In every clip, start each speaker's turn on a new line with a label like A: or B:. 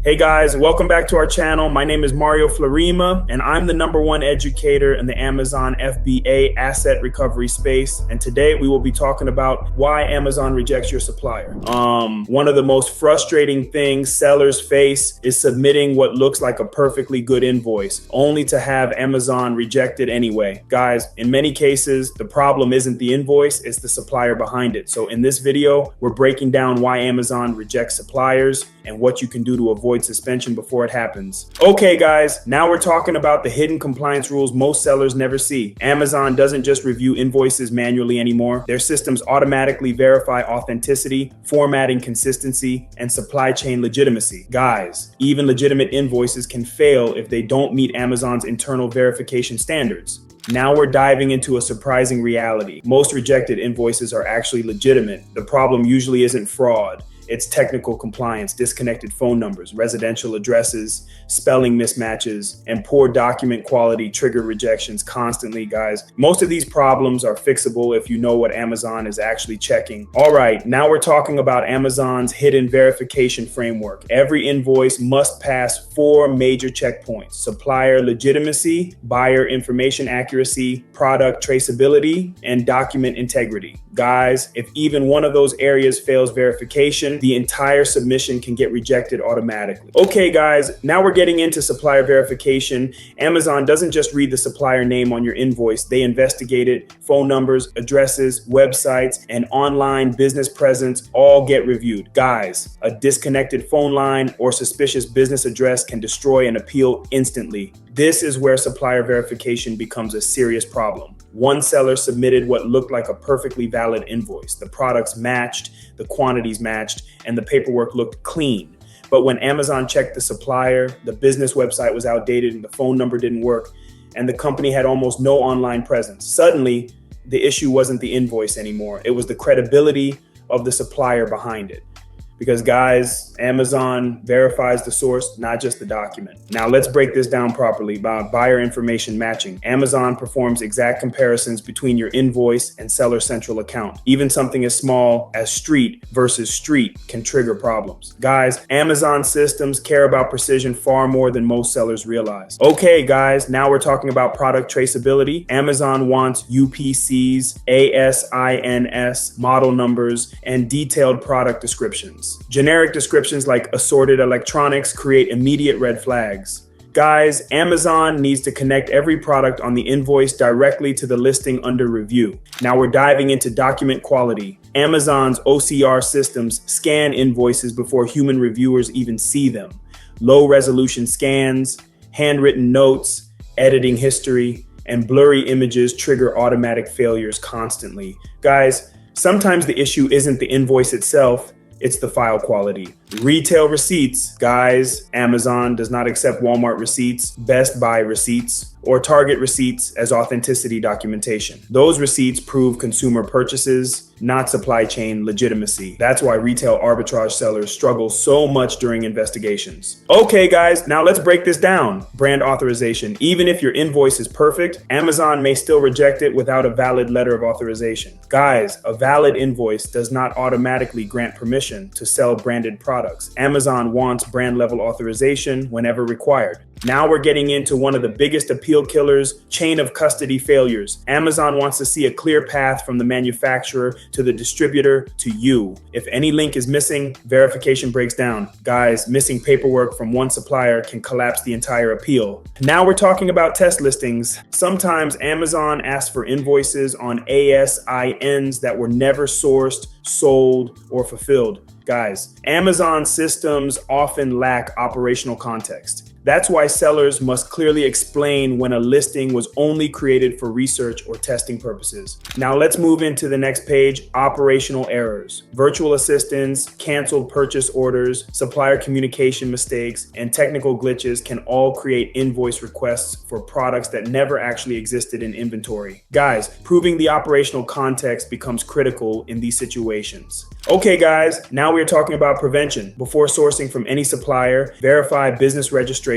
A: Hey guys, welcome back to our channel. My name is Mario Florima, and I'm the #1 educator in the Amazon FBA asset recovery space. And today we will be talking about why Amazon rejects your supplier. One of the most frustrating things sellers face is submitting what looks like a perfectly good invoice, only to have Amazon reject it anyway. Guys, in many cases, the problem isn't the invoice, it's the supplier behind it. So in this video, we're breaking down why Amazon rejects suppliers and what you can do to avoid suspension before it happens. Okay guys, now we're talking about the hidden compliance rules most sellers never see. Amazon doesn't just review invoices manually anymore. Their systems automatically verify authenticity, formatting consistency, and supply chain legitimacy. Guys, even legitimate invoices can fail if they don't meet Amazon's internal verification standards. Now we're diving into a surprising reality. Most rejected invoices are actually legitimate. The problem usually isn't fraud. It's technical compliance, disconnected phone numbers, residential addresses, spelling mismatches, and poor document quality trigger rejections constantly, guys. Most of these problems are fixable if you know what Amazon is actually checking. All right, now we're talking about Amazon's hidden verification framework. Every invoice must pass 4 major checkpoints: supplier legitimacy, buyer information accuracy, product traceability, and document integrity. Guys, if even one of those areas fails verification, the entire submission can get rejected automatically. Okay guys, now we're getting into supplier verification. Amazon doesn't just read the supplier name on your invoice, they investigate it. Phone numbers, addresses, websites, and online business presence all get reviewed. Guys, a disconnected phone line or suspicious business address can destroy an appeal instantly. This is where supplier verification becomes a serious problem. One seller submitted what looked like a perfectly valid invoice. The products matched, the quantities matched, and the paperwork looked clean. But when Amazon checked the supplier, the business website was outdated and the phone number didn't work, and the company had almost no online presence. Suddenly, the issue wasn't the invoice anymore. It was the credibility of the supplier behind it. Because guys, Amazon verifies the source, not just the document. Now let's break this down properly about buyer information matching. Amazon performs exact comparisons between your invoice and seller central account. Even something as small as street versus street can trigger problems. Guys, Amazon systems care about precision far more than most sellers realize. Okay guys, now we're talking about product traceability. Amazon wants UPCs, ASINs, model numbers, and detailed product descriptions. Generic descriptions like assorted electronics create immediate red flags. Guys, Amazon needs to connect every product on the invoice directly to the listing under review. Now we're diving into document quality. Amazon's OCR systems scan invoices before human reviewers even see them. Low resolution scans, handwritten notes, editing history, and blurry images trigger automatic failures constantly. Guys, sometimes the issue isn't the invoice itself, it's the file quality. Retail receipts, guys, Amazon does not accept Walmart receipts, Best Buy receipts, or Target receipts as authenticity documentation. Those receipts prove consumer purchases, not supply chain legitimacy. That's why retail arbitrage sellers struggle so much during investigations. Okay guys, now let's break this down. Brand authorization. Even if your invoice is perfect, Amazon may still reject it without a valid letter of authorization. Guys, a valid invoice does not automatically grant permission to sell branded products. Amazon wants brand level authorization whenever required. Now we're getting into one of the biggest appeal killers, chain of custody failures. Amazon wants to see a clear path from the manufacturer to the distributor to you. If any link is missing, verification breaks down. Guys, missing paperwork from one supplier can collapse the entire appeal. Now we're talking about test listings. Sometimes Amazon asks for invoices on ASINs that were never sourced, sold, or fulfilled. Guys, Amazon systems often lack operational context. That's why sellers must clearly explain when a listing was only created for research or testing purposes. Now let's move into the next page, operational errors. Virtual assistants, canceled purchase orders, supplier communication mistakes, and technical glitches can all create invoice requests for products that never actually existed in inventory. Guys, proving the operational context becomes critical in these situations. Okay guys, now we're talking about prevention. Before sourcing from any supplier, verify business registrations,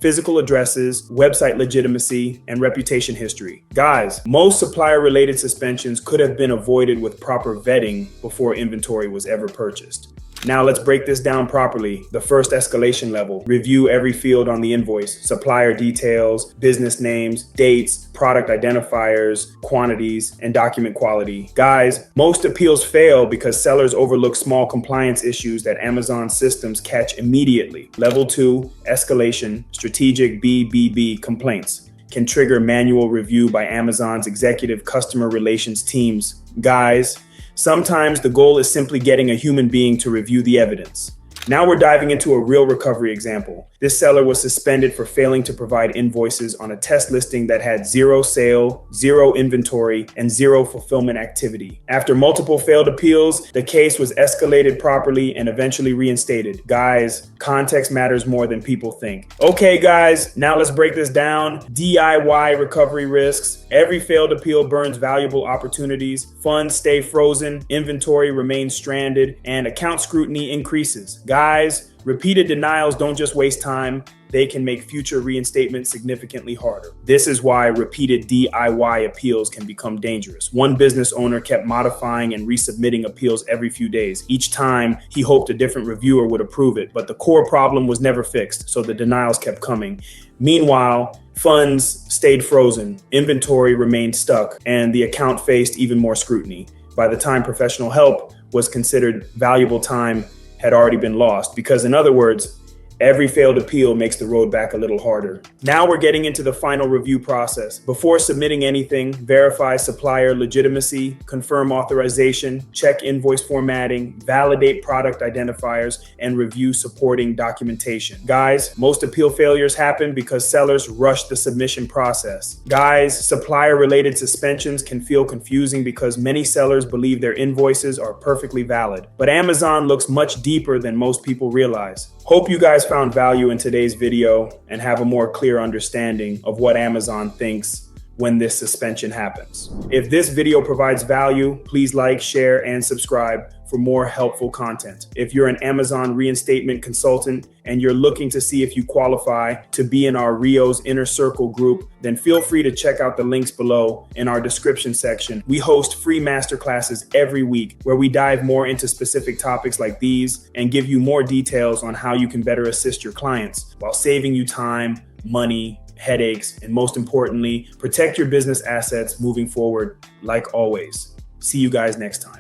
A: physical addresses, website legitimacy, and reputation history. Guys, most supplier-related suspensions could have been avoided with proper vetting before inventory was ever purchased. Now let's break this down properly. The first escalation level: review every field on the invoice: supplier details, business names, dates, product identifiers, quantities, and document quality. Guys, most appeals fail because sellers overlook small compliance issues that Amazon systems catch immediately. Level 2, escalation: strategic BBB complaints can trigger manual review by Amazon's executive customer relations teams. Guys, sometimes the goal is simply getting a human being to review the evidence. Now we're diving into a real recovery example. This seller was suspended for failing to provide invoices on a test listing that had 0 sale, 0 inventory, and 0 fulfillment activity. After multiple failed appeals, the case was escalated properly and eventually reinstated. Guys, context matters more than people think. Okay guys, now let's break this down. DIY recovery risks. Every failed appeal burns valuable opportunities. Funds stay frozen, inventory remains stranded, and account scrutiny increases. Guys, repeated denials don't just waste time, they can make future reinstatement significantly harder. This is why repeated DIY appeals can become dangerous. One business owner kept modifying and resubmitting appeals every few days. Each time, he hoped a different reviewer would approve it, but the core problem was never fixed, so the denials kept coming. Meanwhile, funds stayed frozen, inventory remained stuck, and the account faced even more scrutiny. By the time professional help was considered, valuable time had already been lost, because in other words, every failed appeal makes the road back a little harder. Now we're getting into the final review process. Before submitting anything, verify supplier legitimacy, confirm authorization, check invoice formatting, validate product identifiers, and review supporting documentation. Guys, most appeal failures happen because sellers rush the submission process. Guys, supplier-related suspensions can feel confusing because many sellers believe their invoices are perfectly valid. But Amazon looks much deeper than most people realize. Hope you guys found value in today's video and have a more clear understanding of what Amazon thinks when this suspension happens. If this video provides value, please like, share, and subscribe for more helpful content. If you're an Amazon reinstatement consultant and you're looking to see if you qualify to be in our Rios Inner Circle group, then feel free to check out the links below in our description section. We host free masterclasses every week where we dive more into specific topics like these and give you more details on how you can better assist your clients while saving you time, money, headaches, and most importantly, protect your business assets moving forward. Like always, see you guys next time.